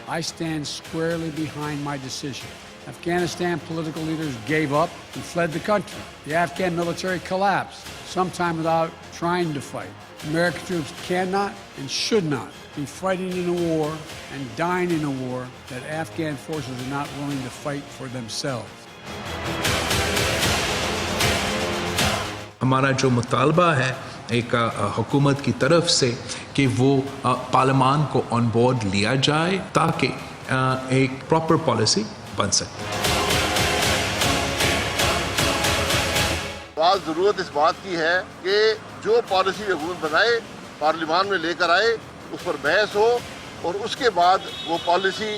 I stand squarely behind my decision. Afghanistan political leaders gave up and fled the country. The Afghan military collapsed, sometime without trying to fight. American troops cannot and should not be fighting in a war and dying in a war that Afghan forces are not willing to fight for themselves. ہمارا جو مطالبہ ہے ایک حکومت کی طرف سے کہ وہ پارلیمان کو آن بورڈ لیا جائے تاکہ ایک پراپر پالیسی بن سکے. بعض ضرورت اس بات کی ہے کہ جو پالیسی حکومت بنائے پارلیمان میں لے کر آئے، اس پر بحث ہو اور اس کے بعد وہ پالیسی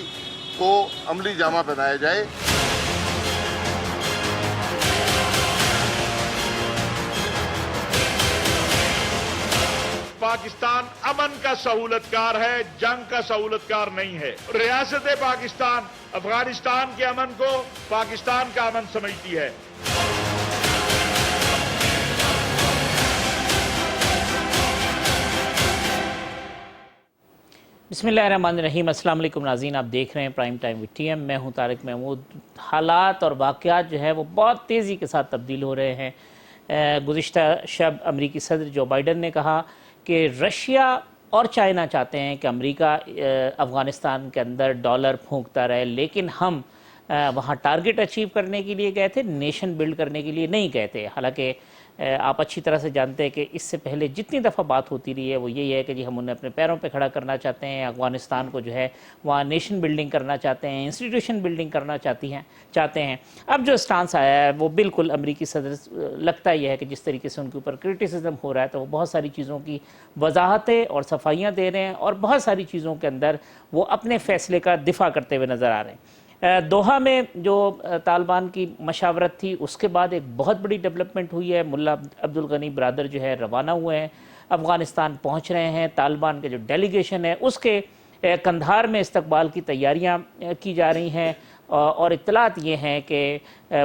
کو عملی جامہ پہنایا جائے. پاکستان امن کا سہولت کار ہے، جنگ کا سہولت کار نہیں ہے. ریاست پاکستان افغانستان کے امن کو پاکستان کا امن سمجھتی ہے. بسم اللہ الرحمن الرحیم. السلام علیکم ناظرین، آپ دیکھ رہے ہیں prime time with T M. میں ہوں طارق محمود. حالات اور واقعات جو ہے وہ بہت تیزی کے ساتھ تبدیل ہو رہے ہیں. گزشتہ شب امریکی صدر جو بائیڈن نے کہا کہ رشیا اور چائنا چاہتے ہیں کہ امریکہ افغانستان کے اندر ڈالر پھونکتا رہے، لیکن ہم وہاں ٹارگٹ اچیو کرنے کے لیے گئے تھے، نیشن بلڈ کرنے کے لیے نہیں گئے تھے. حالانکہ آپ اچھی طرح سے جانتے ہیں کہ اس سے پہلے جتنی دفعہ بات ہوتی رہی ہے وہ یہی ہے کہ جی ہم انہیں اپنے پیروں پہ کھڑا کرنا چاہتے ہیں، افغانستان کو جو ہے وہاں نیشن بلڈنگ کرنا چاہتے ہیں، انسٹیٹیوشن بلڈنگ کرنا چاہتے ہیں. اب جو سٹانس آیا ہے وہ بالکل امریکی صدر لگتا ہی ہے کہ جس طریقے سے ان کے اوپر کرٹیسزم ہو رہا ہے تو وہ بہت ساری چیزوں کی وضاحتیں اور صفائیاں دے رہے ہیں اور بہت ساری چیزوں کے اندر وہ اپنے فیصلے کا دفاع کرتے ہوئے نظر آ رہے ہیں. دوحہ میں جو طالبان کی مشاورت تھی اس کے بعد ایک بہت بڑی ڈیولپمنٹ ہوئی ہے. ملا عبدالغنی برادر جو ہے روانہ ہوئے ہیں، افغانستان پہنچ رہے ہیں. طالبان کے جو ڈیلیگیشن ہے اس کے قندھار میں استقبال کی تیاریاں کی جا رہی ہیں اور اطلاعات یہ ہیں کہ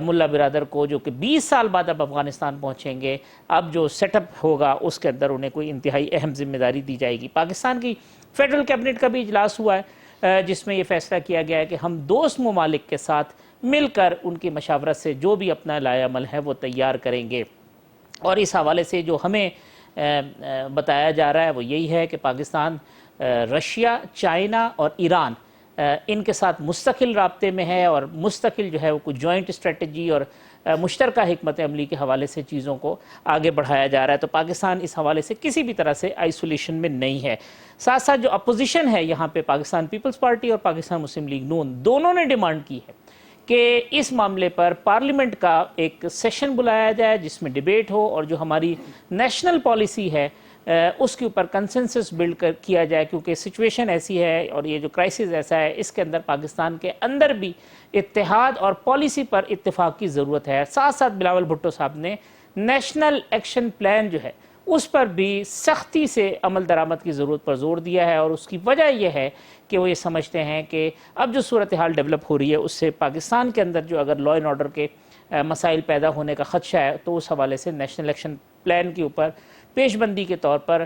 ملا برادر کو جو کہ 20 سال بعد اب افغانستان پہنچیں گے، اب جو سیٹ اپ ہوگا اس کے اندر انہیں کوئی انتہائی اہم ذمہ داری دی جائے گی. پاکستان کی فیڈرل کیبنٹ کا بھی اجلاس ہوا ہے جس میں یہ فیصلہ کیا گیا ہے کہ ہم دوست ممالک کے ساتھ مل کر ان کی مشاورت سے جو بھی اپنا لائحہ عمل ہے وہ تیار کریں گے. اور اس حوالے سے جو ہمیں بتایا جا رہا ہے وہ یہی ہے کہ پاکستان رشیا، چائنا اور ایران ان کے ساتھ مستقل رابطے میں ہے اور مستقل جو ہے وہ کچھ جوائنٹ اسٹریٹجی اور مشترکہ حکمت عملی کے حوالے سے چیزوں کو آگے بڑھایا جا رہا ہے. تو پاکستان اس حوالے سے کسی بھی طرح سے آئسولیشن میں نہیں ہے. ساتھ ساتھ جو اپوزیشن ہے یہاں پہ پاکستان پیپلز پارٹی اور پاکستان مسلم لیگ نون دونوں نے ڈیمانڈ کی ہے کہ اس معاملے پر پارلیمنٹ کا ایک سیشن بلایا جائے جس میں ڈیبیٹ ہو اور جو ہماری نیشنل پالیسی ہے اس کے اوپر کنسنسس بلڈ کیا جائے، کیونکہ سچویشن ایسی ہے اور یہ جو کرائسس ایسا ہے اس کے اندر پاکستان کے اندر بھی اتحاد اور پالیسی پر اتفاق کی ضرورت ہے. ساتھ ساتھ بلاول بھٹو صاحب نے نیشنل ایکشن پلان جو ہے اس پر بھی سختی سے عمل درآمد کی ضرورت پر زور دیا ہے اور اس کی وجہ یہ ہے کہ وہ یہ سمجھتے ہیں کہ اب جو صورتحال ڈیولپ ہو رہی ہے اس سے پاکستان کے اندر جو اگر لا اینڈ آرڈر کے مسائل پیدا ہونے کا خدشہ ہے تو اس حوالے سے نیشنل ایکشن پلان کے اوپر پیش بندی کے طور پر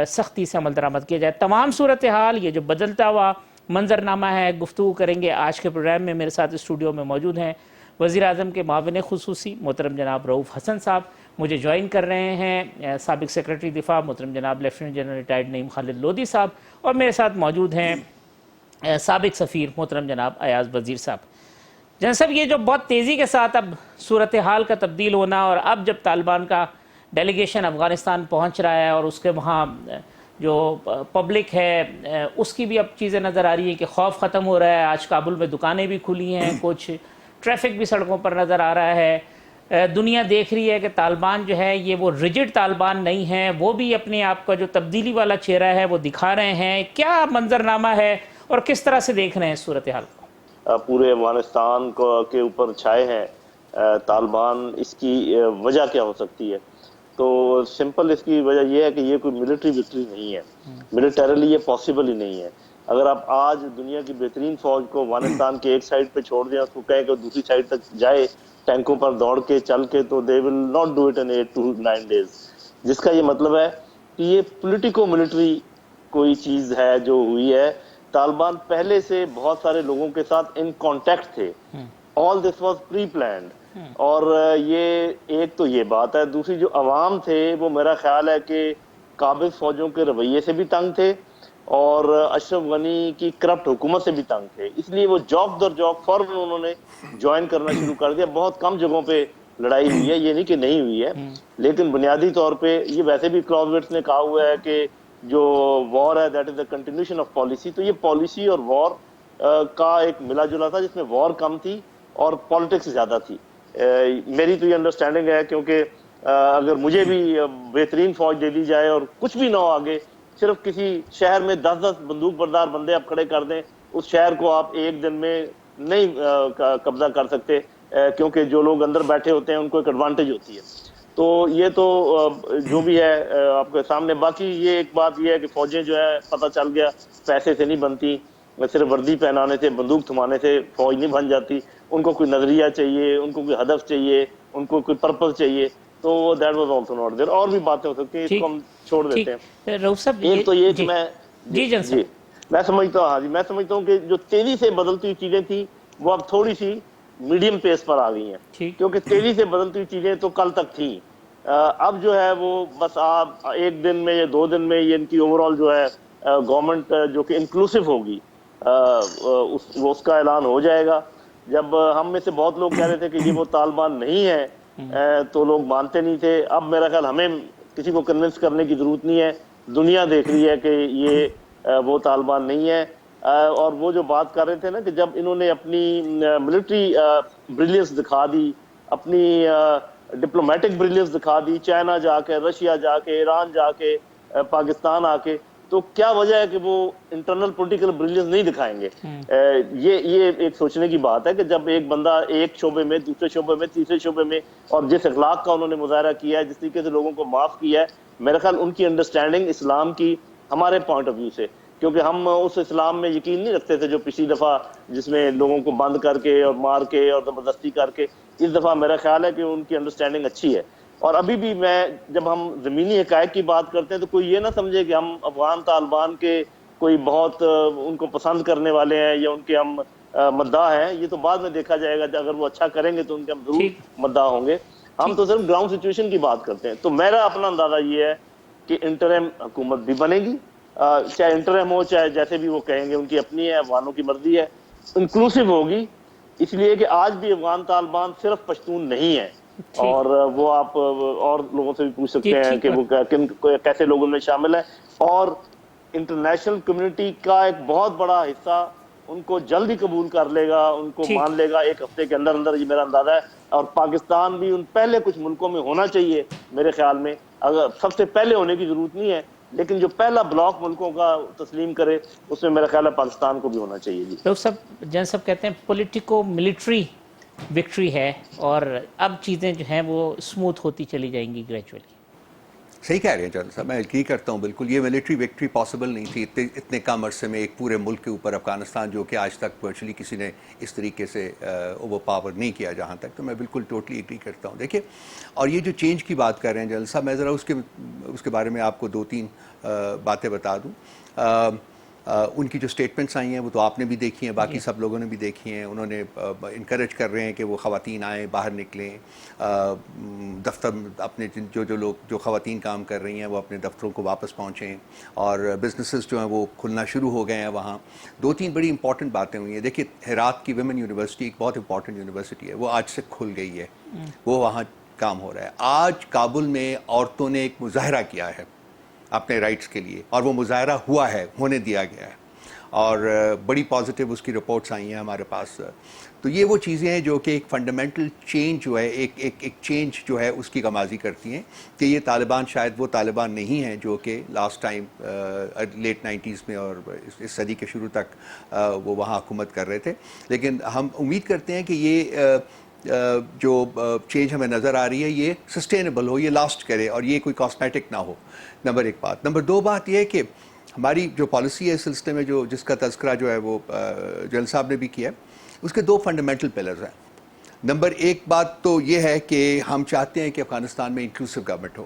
سختی سے عمل درآمد کیا جائے. تمام صورتحال یہ جو بدلتا ہوا منظرنامہ ہے گفتگو کریں گے. آج کے پروگرام میں میرے ساتھ اسٹوڈیو میں موجود ہیں وزیر اعظم کے معاون خصوصی محترم جناب رؤوف حسن صاحب، مجھے جوائن کر رہے ہیں سابق سیکرٹری دفاع محترم جناب لیفٹیننٹ جنرل ریٹائرڈ نعیم خالد لودھی صاحب، اور میرے ساتھ موجود ہیں سابق سفیر محترم جناب ایاز وزیر صاحب. جناب صاحب، یہ جو بہت تیزی کے ساتھ اب صورتحال کا تبدیل ہونا اور اب جب طالبان کا ڈیلیگیشن افغانستان پہنچ رہا ہے اور اس کے وہاں جو پبلک ہے اس کی بھی اب چیزیں نظر آ رہی ہیں کہ خوف ختم ہو رہا ہے. آج کابل میں دکانیں بھی کھلی ہیں، کچھ ٹریفک بھی سڑکوں پر نظر آ رہا ہے. دنیا دیکھ رہی ہے کہ طالبان جو ہے یہ وہ ریجڈ طالبان نہیں ہیں، وہ بھی اپنے آپ کا جو تبدیلی والا چہرہ ہے وہ دکھا رہے ہیں. کیا منظرنامہ ہے اور کس طرح سے دیکھ رہے ہیں صورتحال کو؟ پورے افغانستان کے اوپر چھائے ہیں طالبان. اس کی وجہ کیا ہو سکتی ہے؟ تو سمپل اس کی وجہ یہ ہے کہ یہ کوئی ملٹری وکٹری نہیں ہے، ملٹریلی یہ پاسبل ہی نہیں ہے. اگر آپ آج دنیا کی بہترین فوج کو افغانستان کے ایک سائڈ پہ چھوڑ دیں، اس کو کہیں کہ دوسری سائڈ تک جائے ٹینکوں پر دوڑ کے چل کے، تو they will not do it in 8 to 9 days. جس کا یہ مطلب ہے کہ یہ پولیٹیکو ملٹری کوئی چیز ہے جو ہوئی ہے. طالبان پہلے سے بہت سارے لوگوں کے ساتھ ان کانٹیکٹ تھے. آل دس واز پری پلانڈ. اور یہ ایک تو یہ بات ہے. دوسری جو عوام تھے وہ میرا خیال ہے کہ قابض فوجوں کے رویے سے بھی تنگ تھے اور اشرف غنی کی کرپٹ حکومت سے بھی تنگ تھے. اس لیے وہ جوک در جوک فوراً انہوں نے جوائن کرنا شروع کر دیا. بہت کم جگہوں پہ لڑائی ہوئی ہے, یہ نہیں کہ نہیں ہوئی ہے, لیکن بنیادی طور پہ یہ ویسے بھی کلاوزٹس نے کہا ہوا ہے کہ جو وار ہے that is a continuation of policy. تو یہ پالیسی اور وار کا ایک ملا جلا تھا جس میں وار کم تھی اور پالیٹکس زیادہ تھی. میری تو یہ انڈرسٹینڈنگ ہے, کیونکہ اگر مجھے بھی بہترین فوج دے دی جائے اور کچھ بھی نہ ہو آگے, صرف کسی شہر میں 10 بندوق بردار بندے آپ کھڑے کر دیں, اس شہر کو آپ ایک دن میں نہیں قبضہ کر سکتے, کیونکہ جو لوگ اندر بیٹھے ہوتے ہیں ان کو ایک ایڈوانٹیج ہوتی ہے. تو یہ تو جو بھی ہے آپ کے سامنے. باقی یہ ایک بات یہ ہے کہ فوجیں جو ہے پتہ چل گیا پیسے سے نہیں بنتی, صرف وردی پہنانے سے بندوق تھمانے سے فوج نہیں بن جاتی. ان کو کوئی نظریہ چاہیے, ان کو کوئی ہدف چاہیے, ان کو کوئی پرپز چاہیے. تو that was also not there. اور بھی باتیں ہو سکتی ہیں, اس کو ہم چھوڑ دیتے ہیں. رؤف صاحب ایک تو یہ کہ میں میں سمجھتا ہوں, ہاں جی, میں سمجھتا ہوں کہ جو تیزی سے بدلتی ہوئی چیزیں تھیں وہ اب تھوڑی سی میڈیم پیس پر آ گئی ہیں, کیونکہ تیزی سے بدلتی ہوئی چیزیں تو کل تک تھیں. اب جو ہے وہ بس آپ ایک دن میں یا 2 دن میں یہ ان کی اوور آل جو ہے گورنمنٹ جو کہ انکلوسیو ہوگی اس کا اعلان ہو جائے گا. جب ہم میں سے بہت لوگ کہہ رہے تھے کہ یہ وہ طالبان نہیں ہے تو لوگ مانتے نہیں تھے. اب میرا خیال ہمیں کسی کو کنونس کرنے کی ضرورت نہیں ہے, دنیا دیکھ رہی ہے کہ یہ وہ طالبان نہیں ہے. اور وہ جو بات کر رہے تھے نا کہ جب انہوں نے اپنی ملٹری بریلینس دکھا دی, اپنی ڈپلومیٹک بریلینس دکھا دی, چائنا جا کے, رشیا جا کے, ایران جا کے, پاکستان آ کے, تو کیا وجہ ہے کہ وہ انٹرنل پولیٹیکل بریلینس نہیں دکھائیں گے؟ یہ ایک سوچنے کی بات ہے کہ جب ایک بندہ ایک شعبے میں, دوسرے شعبے میں, تیسرے شعبے میں, اور جس اخلاق کا انہوں نے مظاہرہ کیا ہے, جس طریقے سے لوگوں کو معاف کیا ہے, میرا خیال ان کی انڈرسٹینڈنگ اسلام کی ہمارے پوائنٹ آف ویو سے, کیونکہ ہم اس اسلام میں یقین نہیں رکھتے تھے جو پچھلی دفعہ جس میں لوگوں کو بند کر کے اور مار کے اور زبردستی کر کے. اس دفعہ میرا خیال ہے کہ ان کی انڈرسٹینڈنگ اچھی ہے. اور ابھی بھی میں جب ہم زمینی حقائق کی بات کرتے ہیں تو کوئی یہ نہ سمجھے کہ ہم افغان طالبان کے کوئی بہت ان کو پسند کرنے والے ہیں یا ان کے ہم مداح ہیں. یہ تو بعد میں دیکھا جائے گا, اگر وہ اچھا کریں گے تو ان کے ہم ضرور مداح ہوں گے. ہم تو صرف گراؤنڈ سچویشن کی بات کرتے ہیں. تو میرا اپنا اندازہ یہ ہے کہ انٹرم حکومت بھی بنے گی, چاہے انٹرم ہو چاہے جیسے بھی وہ کہیں گے, ان کی اپنی ہے, افغانوں کی مرضی ہے. انکلوسیو ہوگی, اس لیے کہ آج بھی افغان طالبان صرف پشتون نہیں ہیں, اور وہ آپ اور لوگوں سے بھی پوچھ سکتے ہیں کہ وہ کیسے لوگوں میں شامل ہیں. اور انٹرنیشنل کمیونٹی کا ایک بہت بڑا حصہ ان کو جلد ہی قبول کر لے گا, ان کو مان لے گا 1 ہفتے کے اندر اندر, یہ میرا اندازہ ہے. اور پاکستان بھی ان پہلے کچھ ملکوں میں ہونا چاہیے میرے خیال میں. اگر سب سے پہلے ہونے کی ضرورت نہیں ہے, لیکن جو پہلا بلاک ملکوں کا تسلیم کرے اس میں میرا خیال ہے پاکستان کو بھی ہونا چاہیے. جی لوگ سب جن سب کہتے ہیں پولیٹیکو ملٹری وکٹری ہے اور اب چیزیں جو ہیں وہ اسموتھ ہوتی چلی جائیں گی گریجولی. صحیح کہہ رہے ہیں جنرل صاحب, میں اگری کرتا ہوں بالکل. یہ ملٹری وکٹری پاسبل نہیں تھی اتنے کم عرصے میں ایک پورے ملک کے اوپر, افغانستان جو کہ آج تک ورچولی کسی نے اس طریقے سے اوور پاور نہیں کیا جہاں تک. تو میں بالکل ٹوٹلی اگری کرتا ہوں. دیکھیے, اور یہ جو چینج کی بات کر رہے ہیں جنرل صاحب, میں ذرا اس کے بارے میں آپ کو 2-3 باتیں بتا دوں. ان کی جو سٹیٹمنٹس آئی ہیں وہ تو آپ نے بھی دیکھی ہیں, باقی سب لوگوں نے بھی دیکھی ہیں. انہوں نے انکریج کر رہے ہیں کہ وہ خواتین آئیں, باہر نکلیں, دفتر اپنے جو خواتین کام کر رہی ہیں وہ اپنے دفتروں کو واپس پہنچیں, اور بزنسز جو ہیں وہ کھلنا شروع ہو گئے ہیں وہاں. 2-3 بڑی امپورٹنٹ باتیں ہوئی ہیں. دیکھیے, ہرات کی ویمن یونیورسٹی ایک بہت امپورٹنٹ یونیورسٹی ہے, وہ آج سے کھل گئی ہے, وہ وہاں کام ہو رہا ہے. آج کابل میں عورتوں نے ایک مظاہرہ کیا ہے اپنے رائٹس کے لیے, اور وہ مظاہرہ ہوا ہے, ہونے دیا گیا ہے, اور بڑی پازیٹیو اس کی رپورٹس آئی ہیں ہمارے پاس. تو یہ وہ چیزیں ہیں جو کہ ایک فنڈامنٹل چینج جو ہے, ایک چینج جو ہے اس کی غمازی کرتی ہیں کہ یہ طالبان شاید وہ طالبان نہیں ہیں جو کہ لاسٹ ٹائم لیٹ 90s میں اور اس صدی کے شروع تک وہ وہاں حکومت کر رہے تھے. لیکن ہم امید کرتے ہیں کہ یہ جو چینج ہمیں نظر آ رہی ہے یہ سسٹینیبل ہو, یہ لاسٹ کرے, اور یہ کوئی کاسمیٹک نہ ہو. نمبر 1 بات. نمبر 2 بات یہ ہے کہ ہماری جو پالیسی ہے اس سلسلے میں جس کا تذکرہ جو ہے وہ جنرل صاحب نے بھی کیا ہے, اس کے 2 فنڈامنٹل پلرز ہیں. نمبر 1 بات تو یہ ہے کہ ہم چاہتے ہیں کہ افغانستان میں انکلوسیو گورنمنٹ ہو.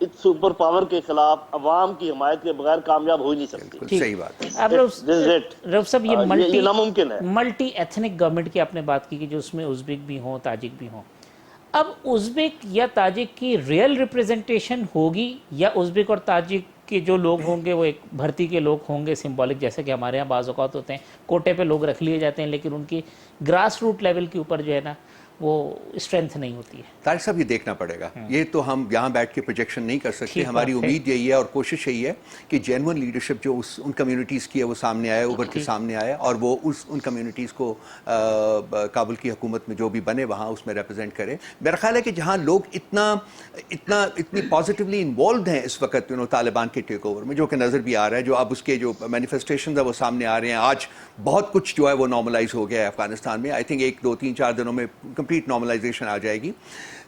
اس سپر پاور کے خلاف عوام کی حمایت کے بغیر کامیاب ہو ہی نہیں سکتی. بالکل صحیح بات ہے. اب رؤف صاحب یہ ناممکن ہے. ملٹی ایتھنک گورنمنٹ کی آپ نے بات کی کہ جو اس میں ازبک بھی ہوں تاجک بھی ہوں. اب ازبک یا تاجک کی ریئل ریپریزنٹیشن ہوگی یا ازبک اور تاجک کے جو لوگ ہوں گے وہ ایک بھرتی کے لوگ ہوں گے سمبولک، جیسے کہ ہمارے یہاں بعض اوقات ہوتے ہیں کوٹے پہ لوگ رکھ لیے جاتے ہیں لیکن ان کی گراس روٹ لیول کے اوپر جو ہے نا وہ اسٹرینتھ نہیں ہوتی ہے. طارق صاحب یہ دیکھنا پڑے گا، یہ تو ہم یہاں بیٹھ کے پروجیکشن نہیں کر سکتے. ہماری امید یہی ہے اور کوشش یہی ہے کہ جینون لیڈرشپ جو ان کمیونٹیز کی ہے وہ سامنے آئے، ابھر کے سامنے آئے اور وہ ان کمیونٹیز کو کابل کی حکومت میں جو بھی بنے وہاں اس میں ریپرزینٹ کرے. میرا خیال ہے کہ جہاں لوگ اتنی پازیٹیولی انوالوڈ ہیں اس وقت طالبان کے ٹیک اوور میں، جو کہ نظر بھی آ رہا ہے، جو اب اس کے جو مینیفیسٹیشنز ہیں وہ سامنے آ رہے ہیں. آج بہت کچھ جو ہے وہ نارملائز ہو گیا ہے افغانستان میں. آئی تھنک 1 2 3 4 دنوں میں کمپلیٹ نارملائزیشن آ جائے گی.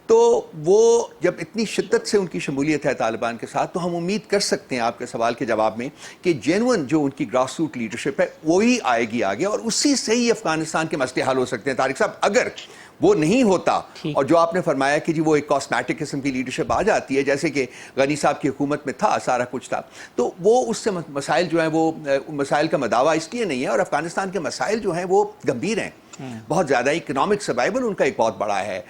تو وہ جب اتنی شدت سے ان کی شمولیت ہے طالبان کے ساتھ تو ہم امید کر سکتے ہیں آپ کے سوال کے جواب میں کہ جینون جو ان کی گراس روٹ لیڈرشپ ہے وہی آئے گی آگے اور اسی سے ہی افغانستان کے مسئلے حل ہو سکتے ہیں. طارق صاحب اگر وہ نہیں ہوتا اور جو آپ نے فرمایا کہ جی وہ ایک کاسمیٹک قسم کی لیڈرشپ آ جاتی ہے جیسے کہ غنی صاحب کی حکومت میں تھا، سارا کچھ تھا، تو وہ اس سے مسائل جو ہیں وہ مسائل کا مداوع اس لیے نہیں ہے. اور افغانستان کے مسائل جو ہیں وہ گمبھیر ہیں بہت زیادہ. اکنامک سروائیول ان کا ایک بہت بڑا ہے.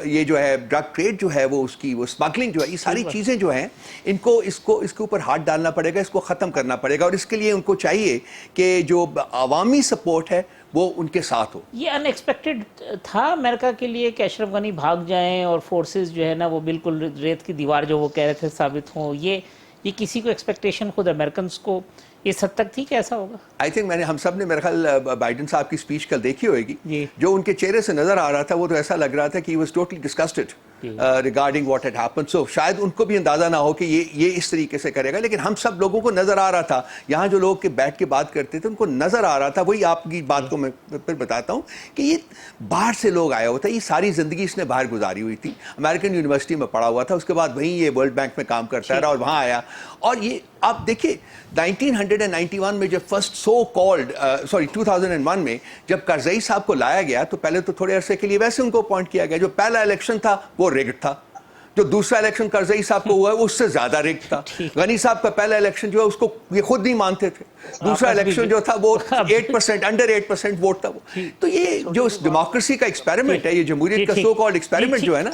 یہ جو ہے ڈرگ ٹریڈ جو ہے وہ اس کی وہ اسمگلنگ جو ہے، یہ ساری چیزیں جو ہیں ان کو اس کے اوپر ہاتھ ڈالنا پڑے گا، اس کو ختم کرنا پڑے گا. اور اس کے لیے ان کو چاہیے کہ جو عوامی سپورٹ ہے وہ ان کے ساتھ ہو. یہ ان ایکسپیکٹڈ تھا امریکہ کے لیے کہ اشرف غنی بھاگ جائیں اور فورسز جو ہے نا وہ بالکل ریت کی دیوار جو وہ کہہ رہے تھے ثابت ہوں. یہ کسی کو ایکسپیکٹیشن خود امریکنز کو اس حد تک تھی کہ ایسا ہوگا؟ آئی تھنک ہم سب نے میرے خیال بائیڈن صاحب کی اسپیچ کل دیکھی ہوئے گی. جو ان کے چہرے سے نظر آ رہا تھا وہ تو ایسا لگ رہا تھا کہ he was totally disgusted regarding what had happened. So شاید ان کو بھی اندازہ نہ ہو کہ یہ اس طریقے سے کرے گا، لیکن ہم سب لوگوں کو نظر آ رہا تھا. یہاں جو لوگ بیٹھ کے بات کرتے تھے ان کو نظر آ رہا تھا. وہی آپ کی بات کو میں پھر بتاتا ہوں کہ یہ باہر سے لوگ آیا ہوا تھا. یہ ساری زندگی اس نے باہر گزاری ہوئی تھی، امریکن یونیورسٹی میں پڑھا ہوا تھا، اس کے بعد وہیں یہ ورلڈ بینک میں کام کرتا رہا اور وہاں آیا. اور یہ آپ دیکھیں 1991 میں جب فرسٹ 2001 میں جب کرزئی صاحب کو لایا گیا تو پہلے تو تھوڑے عرصے کے لیے ویسے ان کو اپوائنٹ کیا گیا. جو پہلا الیکشن تھا وہ ریگڈ تھا، جو دوسرا الیکشن کرزئی صاحب کو ہوا ہے اس سے زیادہ ریگڈ تھا. غنی صاحب کا پہلا الیکشن جو ہے اس کو یہ خود نہیں مانتے تھے. دوسرا الیکشن جو تھا وہ 8% انڈر 8% ووٹ تھا. تو یہ جو ڈیموکریسی کا ایکسپیریمنٹ ہے، یہ جمہوریت کا سو کالڈ ایکسپیریمنٹ جو ہے نا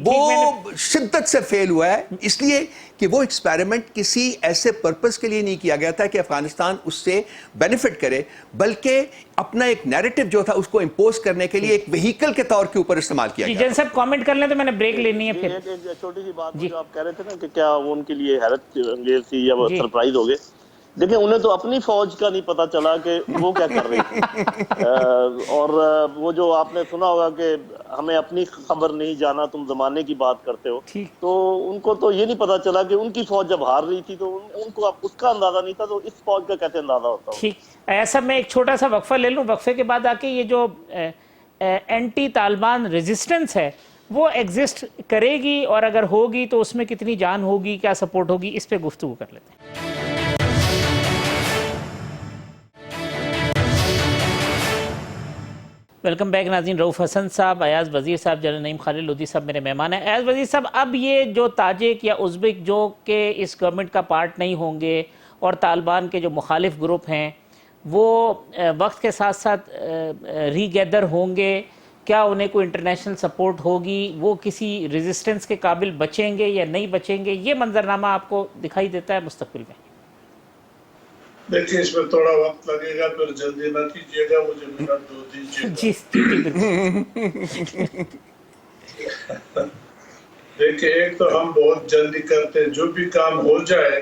وہ شدت سے فیل ہوا ہے، اس لیے کہ وہ ایکسپیریمنٹ کسی ایسے پرپس کے لیے نہیں کیا گیا تھا کہ افغانستان اس سے بینیفٹ کرے، بلکہ اپنا ایک نیریٹو جو تھا اس کو امپوز کرنے کے لیے ایک وہیکل کے طور کے اوپر استعمال کیا گیا. جن صاحب کامنٹ کر لیں تو میں نے بریک لینی ہے. پھر ایک چھوٹی سی بات جو آپ کہہ رہے تھے نا کہ کیا وہ ان کے لیے حیرت انگیز تھی یا وہ سرپرائز ہو گئے. دیکھیں انہیں تو اپنی فوج کا نہیں پتا چلا کہ وہ کیا کر رہی تھی. اور وہ جو آپ نے سنا ہوگا کہ ہمیں اپنی خبر نہیں جانا تم زمانے کی بات کرتے ہو، تو ان کو تو یہ نہیں پتا چلا کہ ان کی فوج جب ہار رہی تھی تو ان کو اس کا اندازہ نہیں تھا، تو اس فوج کا کیسے اندازہ ہوتا ہو. ٹھیک ایسا میں ایک چھوٹا سا وقفہ لے لوں، وقفے کے بعد آ کے یہ جو اینٹی طالبان ریزسٹنس ہے وہ ایگزسٹ کرے گی اور اگر ہوگی تو اس میں کتنی جان ہوگی، کیا سپورٹ ہوگی، اس پہ گفتگو کر لیتے ہیں. ویلکم بیک ناظرین. رؤف حسن صاحب، ایاز وزیر صاحب، جنرل نعیم خالد لودھی صاحب میرے مہمان ہیں. ایاز وزیر صاحب، اب یہ جو تاجک یا ازبک جو کہ اس گورنمنٹ کا پارٹ نہیں ہوں گے اور طالبان کے جو مخالف گروپ ہیں وہ وقت کے ساتھ ساتھ ری گیدر ہوں گے، کیا انہیں کوئی انٹرنیشنل سپورٹ ہوگی، وہ کسی ریزسٹنس کے قابل بچیں گے یا نہیں بچیں گے، یہ منظرنامہ آپ کو دکھائی دیتا ہے مستقبل میں؟ دیکھیے اس میں تھوڑا وقت لگے گا، پھر جلدی نہ کیجیے گا، مجھے منٹ 2 دیجیے گا. جی بالکل. دیکھیے ایک تو ہم بہت جلدی کرتے ہیں، جو بھی کام ہو جائے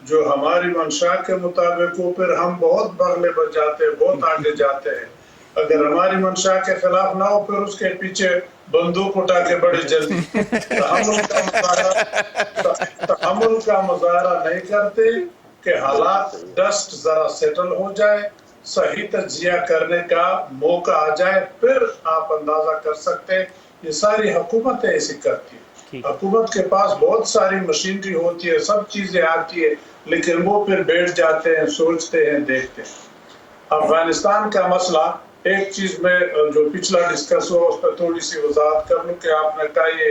جو ہماری منشا کے مطابق ہو پھر ہم بہت بغلے بچ جاتے ہیں، بہت آگے جاتے ہیں. اگر ہماری منشا کے خلاف نہ ہو پھر اس کے پیچھے بندوق اٹھا کے بڑی جلدی تحمل کا مظاہرہ نہیں کرتے کہ حالات ڈسٹ ذرا سیٹل ہو جائے، صحیح تجزیہ کرنے کا موقع آ جائے، پھر آپ اندازہ کر سکتے ہیں. یہ ساری حکومتیں ایسی کرتی ہیں. حکومت کے پاس بہت ساری مشینری ہوتی ہے، سب چیزیں آتی ہے، لیکن وہ پھر بیٹھ جاتے ہیں، سوچتے ہیں، دیکھتے ہیں. افغانستان کا مسئلہ ایک چیز میں جو پچھلا ڈسکس ہوا اس پہ تھوڑی سی وضاحت کر لوں کہ آپ نے کہا یہ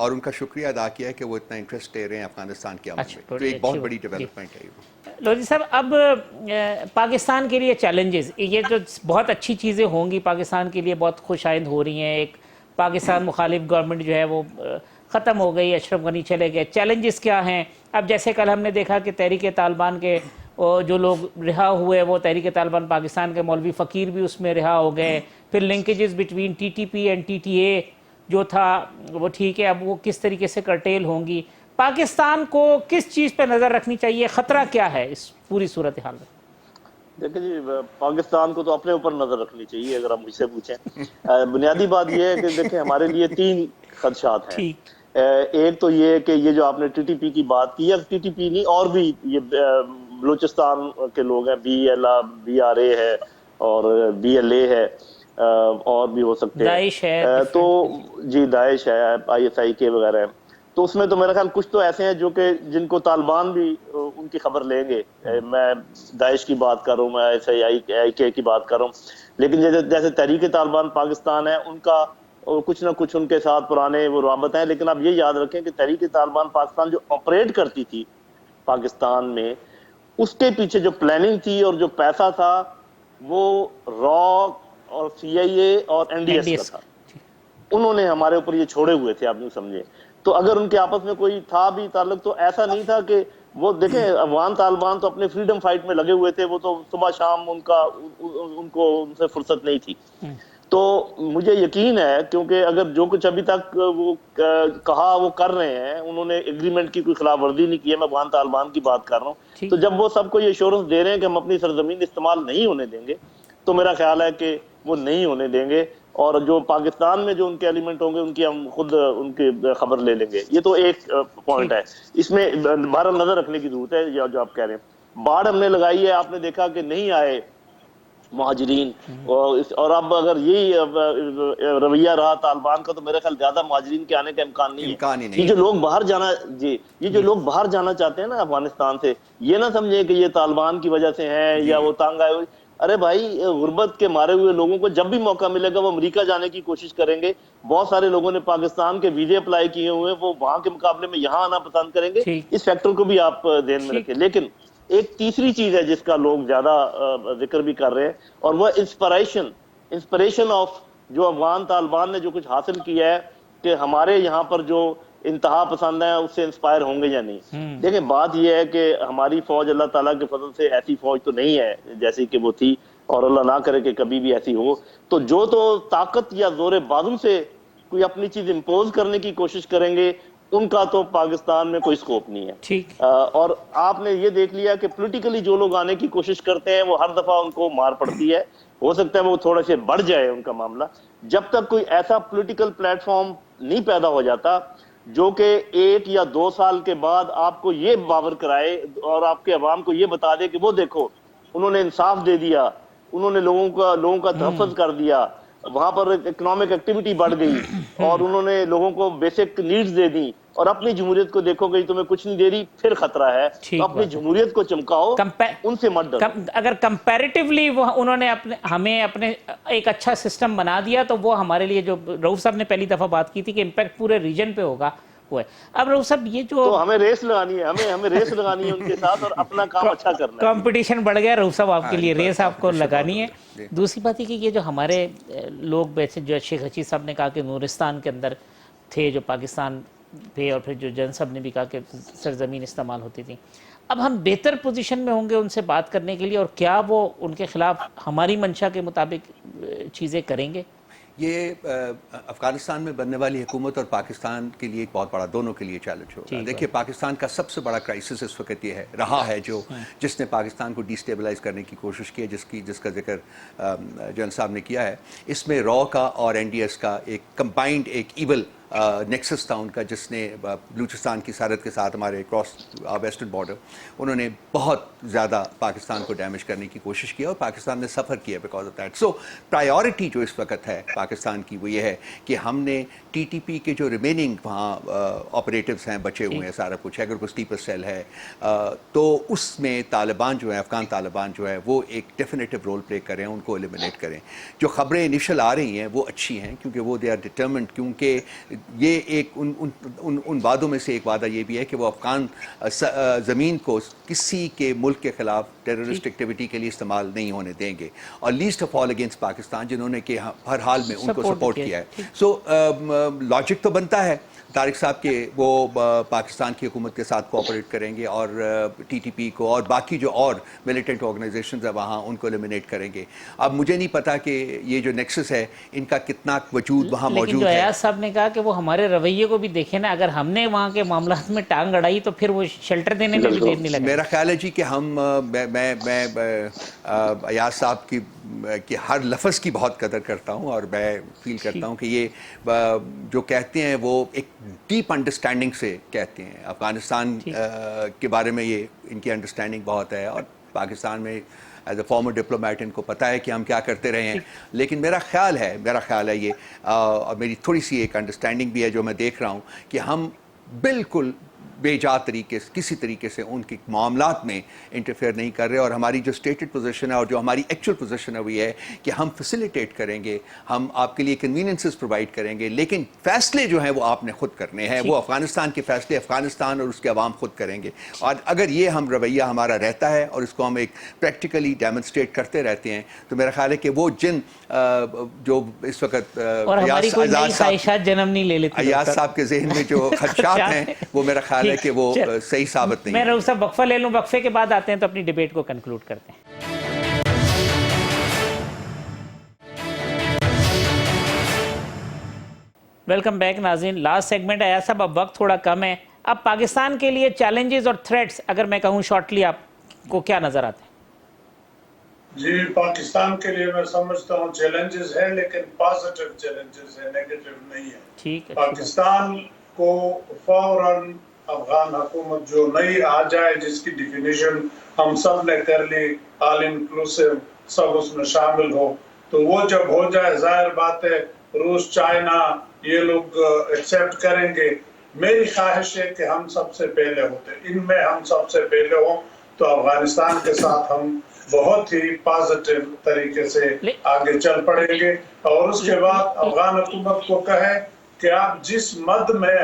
اور ان کا شکریہ ادا کیا ہے کہ وہ اتنا انٹرسٹ لے رہے ہیں افغانستان کے عمل میں، تو بڑی ایک بہت اچھی بڑی بات۔ ڈیولپمنٹ ہے یہ۔ لودھی صاحب، اب پاکستان کے لیے چیلنجز، یہ جو بہت اچھی چیزیں ہوں گی پاکستان کے لیے، بہت خوش آئند ہو رہی ہیں، ایک پاکستان مخالف گورنمنٹ جو ہے وہ ختم ہو گئی، اشرف غنی چلے گئے، چیلنجز کیا ہیں؟ اب جیسے کل ہم نے دیکھا کہ تحریک طالبان کے جو لوگ رہا ہوئے، وہ تحریک طالبان پاکستان کے مولوی فقیر بھی اس میں رہا ہو گئے، پھر linkages between T T P and T T A جو تھا وہ ٹھیک ہے، اب وہ کس طریقے سے کرٹیل ہوں گی؟ پاکستان کو کس چیز پہ نظر رکھنی چاہیے؟ خطرہ کیا ہے اس پوری صورتحال میں؟ دیکھیں جی، پاکستان کو تو اپنے اوپر نظر رکھنی چاہیے اگر آپ مجھ سے پوچھیں۔ بنیادی بات یہ ہے کہ دیکھیں ہمارے لیے 3 خدشات ہیں۔ ٹھیک، ایک تو یہ کہ یہ جو آپ نے ٹی ٹی پی کی بات کی، یا ٹی ٹی پی نہیں، اور بھی یہ بلوچستان کے لوگ ہیں، بی آر اے ہے اور بی ایل اے ہے، اور بھی ہو سکتے ہیں، داعش ہے، تو جی داعش ہے، آئی ایس آئی کے وغیرہ ہیں، تو اس میں تو میرا خیال کچھ تو ایسے ہیں جو کہ جن کو طالبان بھی ان کی خبر لیں گے۔ میں داعش کی بات کر رہا ہوں، میں آئی ایس آئی کے کی بات کر رہا ہوں، لیکن جیسے تحریک طالبان پاکستان ہے، ان کا کچھ نہ کچھ ان کے ساتھ پرانے وہ روابط ہیں، لیکن آپ یہ یاد رکھیں کہ تحریک طالبان پاکستان جو آپریٹ کرتی تھی پاکستان میں، اس کے پیچھے جو پلاننگ تھی اور جو پیسہ تھا وہ را اور سی آئی اے اور این ڈی ایس کا تھا۔ انہوں نے ہمارے اوپر یہ چھوڑے ہوئے تھے، آپ نہیں سمجھے۔ تو اگر ان کے آپس میں کوئی تھا بھی تعلق، تو ایسا نہیں تھا کہ وہ دیکھیں افغان طالبان تو اپنے فریڈم فائٹ میں لگے ہوئے تھے، وہ تو صبح شام ان کو ان سے فرصت نہیں تھی۔ تو مجھے یقین ہے، کیونکہ اگر جو کچھ ابھی تک وہ کہا وہ کر رہے ہیں، انہوں نے ایگریمنٹ کی کوئی خلاف ورزی نہیں کی ہے، میں افغان طالبان کی بات کر رہا ہوں، تو جب وہ سب کو یہ ایشورنس دے رہے ہیں کہ ہم اپنی سرزمین استعمال نہیں ہونے دیں گے، تو میرا خیال ہے کہ وہ نہیں ہونے دیں گے، اور جو پاکستان میں جو ان کے ایلیمنٹ ہوں گے ان کی ہم خود ان کی خبر لے لیں گے۔ یہ تو ایک پوائنٹ ہے، اس میں بہرحال نظر رکھنے کی ضرورت ہے، یا جو آپ کہہ رہے ہیں۔ باڑھ ہم نے لگائی ہے، آپ نے دیکھا کہ نہیں آئے مہاجرین، اور اب اگر یہی رویہ رہا طالبان کا، تو میرے خیال زیادہ مہاجرین کے آنے کا امکان نہیں ہے۔ یہ جو لوگ باہر جانا، یہ جو لوگ باہر جانا چاہتے ہیں نا افغانستان سے، یہ نہ سمجھیں کہ یہ طالبان کی وجہ سے ہیں یا وہ تنگ آئے ہوئے۔ ارے بھائی، غربت کے مارے ہوئے لوگوں کو جب بھی موقع ملے گا وہ امریکہ جانے کی کوشش کریں گے۔ بہت سارے لوگوں نے پاکستان کے ویزے اپلائی کیے ہوئے، وہ وہاں کے مقابلے میں یہاں آنا پسند کریں گے۔ اس فیکٹر کو بھی آپ ذہن میں رکھیں۔ لیکن ایک تیسری چیز ہے جس کا لوگ زیادہ ذکر بھی کر رہے ہیں، اور وہ انسپریشن آف جو افغان طالبان نے جو کچھ حاصل کیا ہے، کہ ہمارے یہاں پر جو انتہا پسند ہیں اس سے انسپائر ہوں گے یا نہیں۔ دیکھیں بات یہ ہے کہ ہماری فوج اللہ تعالیٰ کے فضل سے ایسی فوج تو نہیں ہے جیسی کہ وہ تھی، اور اللہ نہ کرے کہ کبھی بھی ایسی ہو، تو جو تو طاقت یا زور بازو سے کوئی اپنی چیز امپوز کرنے کی کوشش کریں گے، ان کا تو پاکستان میں کوئی سکوپ نہیں ہے۔ اور آپ نے یہ دیکھ لیا کہ پولیٹیکلی جو لوگ آنے کی کوشش کرتے ہیں وہ ہر دفعہ ان کو مار پڑتی ہے۔ ہو سکتا ہے وہ تھوڑا سے بڑھ جائے ان کا معاملہ، جب تک کوئی ایسا پولیٹیکل پلیٹ فارم نہیں پیدا ہو جاتا جو کہ 1 یا 2 سال کے بعد آپ کو یہ باور کرائے اور آپ کے عوام کو یہ بتا دے کہ وہ دیکھو انہوں نے انصاف دے دیا، انہوں نے لوگوں کا تحفظ کر دیا، وہاں پر اکنامک ایکٹیویٹی بڑھ گئی، اور انہوں نے لوگوں کو بیسک نیڈز دے دی، اور اپنی جمہوریت کو دیکھو گئی تمہیں کچھ نہیں دے رہی، پھر خطرہ ہے۔ تو اپنی جمہوریت کو چمکاؤ، ان سے مت ڈرو۔ اگر کمپیریٹیولی انہوں نے ہمیں اپنے ایک اچھا سسٹم بنا دیا، تو وہ ہمارے لیے، جو رؤوف صاحب نے پہلی دفعہ بات کی تھی کہ امپیکٹ پورے ریجن پہ ہوگا، وہ ہے۔ اب رؤوف صاحب یہ جو تو ہمیں ریس لگانی ہے، ہمیں ریس لگانی ہے ان کے ساتھ، اور اپنا کام اچھا کرنا ہے۔ کمپٹیشن بڑھ گیا رؤوف صاحب، آپ کے لیے ریس آپ کو لگانی ہے۔ دوسری بات یہ کہ یہ جو ہمارے لوگ ویسے، جو شیخ رشید صاحب نے کہا کہ نورستان کے اندر تھے جو پاکستان پہ، اور پھر جو جن صاحب نے بھی کہا کہ سرزمین استعمال ہوتی تھی، اب ہم بہتر پوزیشن میں ہوں گے ان سے بات کرنے کے لیے، اور کیا وہ ان کے خلاف ہماری منشا کے مطابق چیزیں کریں گے؟ یہ افغانستان میں بننے والی حکومت اور پاکستان کے لیے ایک بہت بڑا، دونوں کے لیے چیلنج ہوگا۔ دیکھیے پاکستان کا سب سے بڑا کرائسس اس وقت یہ ہے جس نے پاکستان کو ڈیسٹیبلائز کرنے کی کوشش کی ہے، جس کا ذکر جن صاحب نے کیا ہے۔ اس میں را کا اور این ڈی ایس کا ایک کمبائنڈ ایک ایول نیکسس تھا ان کا، جس نے بلوچستان کی سرحد کے ساتھ ہمارے کراس ویسٹرن بارڈر، انہوں نے بہت زیادہ پاکستان کو ڈیمیج کرنے کی کوشش کی، اور پاکستان نے سفر کیا because of that. So priority جو اس وقت ہے پاکستان کی وہ یہ ہے کہ ہم نے ٹی ٹی پی کے جو ریمیننگ وہاں آپریٹیوز ہیں، بچے ہوئے ہیں، سارا کچھ ہے، اگر کوئی سلیپر سیل ہے، تو اس میں طالبان جو ہیں، افغان طالبان جو ہے، وہ ایک ڈیفینیٹیو رول پلے کریں، ان کو ایلیمینیٹ کریں۔ جو خبریں انیشل آ رہی ہیں وہ اچھی ہیں، کیونکہ وہ دے آر ڈٹرمنڈ، کیونکہ یہ ایک ان وعدوں میں سے ایک وعدہ یہ بھی ہے کہ وہ افغان زمین کو کسی کے ملک کے خلاف ٹیررسٹ ایکٹیویٹی کے لیے استعمال نہیں ہونے دیں گے، اور list of all against Pakistan, جنہوں نے کہ ہر حال میں ان کو سپورٹ کیا ہے. سو لاجک تو بنتا ہے طارق صاحب کہ وہ پاکستان کی حکومت کے ساتھ کوآپریٹ کریں گے اور ٹی ٹی پی کو اور باقی جو اور ملیٹنٹ آرگنائزیشنز ہیں وہاں ان کو ایلیمینیٹ کریں گے. اب مجھے نہیں پتا کہ یہ جو نیکسس ہے ان کا کتنا وجود وہاں موجود ہے. لیکن جو ایاز صاحب نے کہا کہ وہ ہمارے رویے کو بھی دیکھیں نا، اگر ہم نے وہاں کے معاملات میں ٹانگ اڑائی تو پھر وہ شیلٹر دینے میں بھی دیر نہیں لگا. میرا خیال ہے جی کہ میں ایاز صاحب کی ہر لفظ کی بہت قدر کرتا ہوں، اور میں فیل کرتا ہوں کہ یہ جو کہتے ہیں وہ ایک ڈیپ انڈرسٹینڈنگ سے کہتے ہیں. افغانستان کے بارے میں یہ ان کی انڈرسٹینڈنگ بہت ہے، اور پاکستان میں ایز اے فارمر ڈپلومیٹ ان کو پتہ ہے کہ ہم کیا کرتے رہے ہیں. لیکن میرا خیال ہے یہ، اور میری تھوڑی سی ایک انڈرسٹینڈنگ بھی ہے جو میں دیکھ رہا ہوں، کہ ہم بالکل بے جا طریقے سے کسی طریقے سے ان کے معاملات میں انٹرفیئر نہیں کر رہے، اور ہماری جو اسٹیٹڈ پوزیشن ہے اور جو ہماری ایکچوئل پوزیشن ہے وہ یہ ہے کہ ہم فیسیلیٹیٹ کریں گے، ہم آپ کے لیے کنوینئنسز پرووائڈ کریں گے، لیکن فیصلے جو ہیں وہ آپ نے خود کرنے ہیں. وہ افغانستان کے فیصلے افغانستان اور اس کے عوام خود کریں گے. اور اگر یہ ہم رویہ ہمارا رہتا ہے اور اس کو ہم ایک پریکٹیکلی ڈیمونسٹریٹ کرتے رہتے ہیں، تو میرا خیال ہے کہ وہ جو اس وقت ایاز صاحب کے ذہن میں جو خدشات ہیں وہ میرا خیال ہے کہ وہ صحیح ثابت نہیں. میں رؤوف صاحب وقفہ لے لوں، وقفے کے بعد آتے ہیں تو اپنی ڈیبیٹ کو کنکلوڈ کرتے ہیں. ویلکم بیک ناظرین. لاسٹ سیگمنٹ آیا صاحب، اب وقت تھوڑا کم ہے. اب پاکستان کے لیے چیلنجز اور تھریٹس اگر میں کہوں شارٹلی آپ کو کیا نظر آتے ہیں؟ جی پاکستان کے لیے میں سمجھتا ہوں چیلنجز ہیں، لیکن پازیٹیو چیلنجز ہیں، نیگیٹو نہیں ہے. ٹھیک ہے. پاکستان کو فوراً افغان حکومت جو نئی آ جائے، جس کی ڈیفینیشن ہم سب نے کر لی، آل انکلوسیو، سب اس میں شامل ہو، تو وہ جب ہو جائے ظاہر بات ہے روس، چائنا یہ لوگ ایکسیپٹ کریں گے. میری خواہش ہے کہ ہم سب سے پہلے ہوتے، ان میں ہم سب سے پہلے ہوں تو افغانستان کے ساتھ ہم بہت ہی پازیٹیو طریقے سے آگے چل پڑیں گے. اور اس کے بعد افغان حکومت کو کہے کہ آپ جس مد میں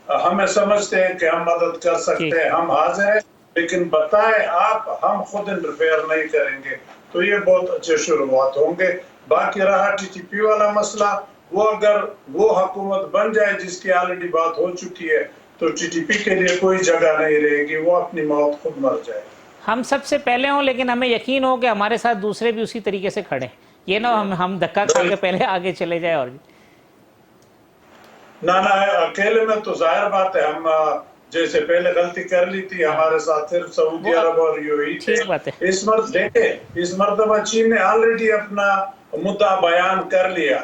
ہمیں سمجھتے ہیں کہ ہم مدد کر سکتے ہیں، ہم حاضر ہیں، لیکن بتائیں آپ، ہم خود انٹرفیئر نہیں کریں گے. تو یہ بہت اچھے شروعات ہوں گے. باقی رہا ٹی ٹی پی والا مسئلہ، وہ اگر وہ حکومت بن جائے جس کی آلریڈی بات ہو چکی ہے، تو ٹی ٹی پی کے لیے کوئی جگہ نہیں رہے گی، وہ اپنی موت خود مر جائے. ہم سب سے پہلے ہوں، لیکن ہمیں یقین ہو کہ ہمارے ساتھ دوسرے بھی اسی طریقے سے کھڑے ہیں. یہ نہ ہم دھکا کھا کے پہلے آگے چلے جائیں. اور نہ اکیلے میں تو ظاہر بات ہے، ہم جیسے پہلے غلطی کر لی تھی، ہمارے ساتھ صرف سعودی عرب اور یو اے ای تھے. اس مرتبہ چین نے آلریڈی اپنا مدعا بیان کر لیا،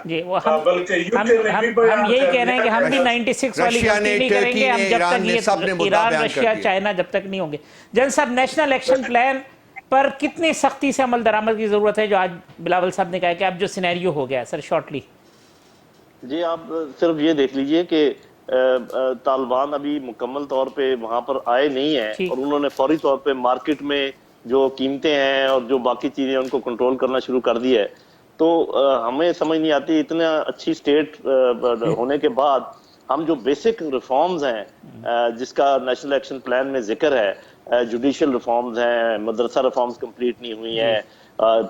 بلکہ یو کے نے بھی بیان ہم یہی کہہ رہے ہیں کہ ہم بھی 96 والی غلطی نہیں کریں گے ہم جب تک یہ ایران، رشیا، چائنا جب تک نہیں ہوں گے. جن صاحب، نیشنل ایکشن پلان پر کتنی سختی سے عمل درآمد کی ضرورت ہے، جو آج بلاول صاحب نے کہا کہ اب جو سینیریو ہو گیا ہے؟ سر شارٹلی. جی آپ صرف یہ دیکھ لیجئے کہ طالبان ابھی مکمل طور پہ وہاں پر آئے نہیں ہیں، اور انہوں نے فوری طور پہ مارکیٹ میں جو قیمتیں ہیں اور جو باقی چیزیں ان کو کنٹرول کرنا شروع کر دیا ہے. تو ہمیں سمجھ نہیں آتی اتنا اچھی سٹیٹ ہونے کے بعد ہم جو بیسک ریفارمز ہیں جس کا نیشنل ایکشن پلان میں ذکر ہے، جوڈیشل ریفارمز ہیں، مدرسہ ریفارمز کمپلیٹ نہیں ہوئی ہیں،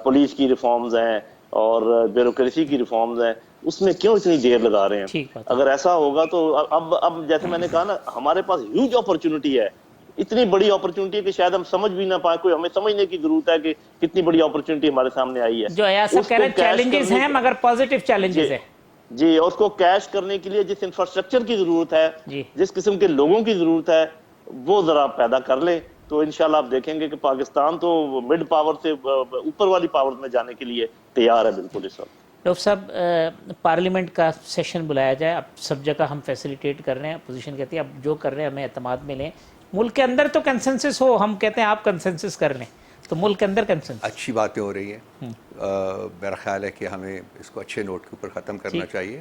پولیس کی ریفارمز ہیں اور بیوروکریسی کی ریفارمز ہیں، اس میں کیوں اتنی دیر لگا رہے ہیں؟ اگر ایسا ہوگا تو اب جیسے میں نے کہا نا، ہمارے پاس ہیوج اپرچونٹی ہے، اتنی بڑی اپرچونٹی ہے کہ شاید ہم سمجھ بھی نہ پائیں. کوئی ہمیں سمجھنے کی ضرورت ہے کہ کتنی بڑی اپرچونٹی ہمارے سامنے آئی ہے. جو ایاز صاحب کہہ رہے ہیں چیلنجز ہیں مگر پازیٹیو چیلنجز ہیں. جی، اور اس کو کیش کرنے کے لیے جس انفراسٹرکچر کی ضرورت ہے، جس قسم کے لوگوں کی ضرورت ہے، وہ ذرا پیدا کر لیں تو انشاءاللہ آپ دیکھیں گے کہ پاکستان تو مڈ پاور سے اوپر والی پاور میں جانے کے لیے تیار ہے. بالکل اس وقت ڈاکٹر صاحب، پارلیمنٹ کا سیشن بلایا جائے. اب سب جگہ ہم فیسیلیٹیٹ کر رہے ہیں، اپوزیشن کہتی ہے اب جو کر رہے ہیں ہمیں اعتماد میں لیں. ملک کے اندر تو کنسنسس ہو، ہم کہتے ہیں آپ کنسنسس کر لیں، تو ملک کے اندر کنسنسس. اچھی باتیں ہو رہی ہیں. میرا خیال ہے کہ ہمیں اس کو اچھے نوٹ کے اوپر ختم کرنا چاہیے.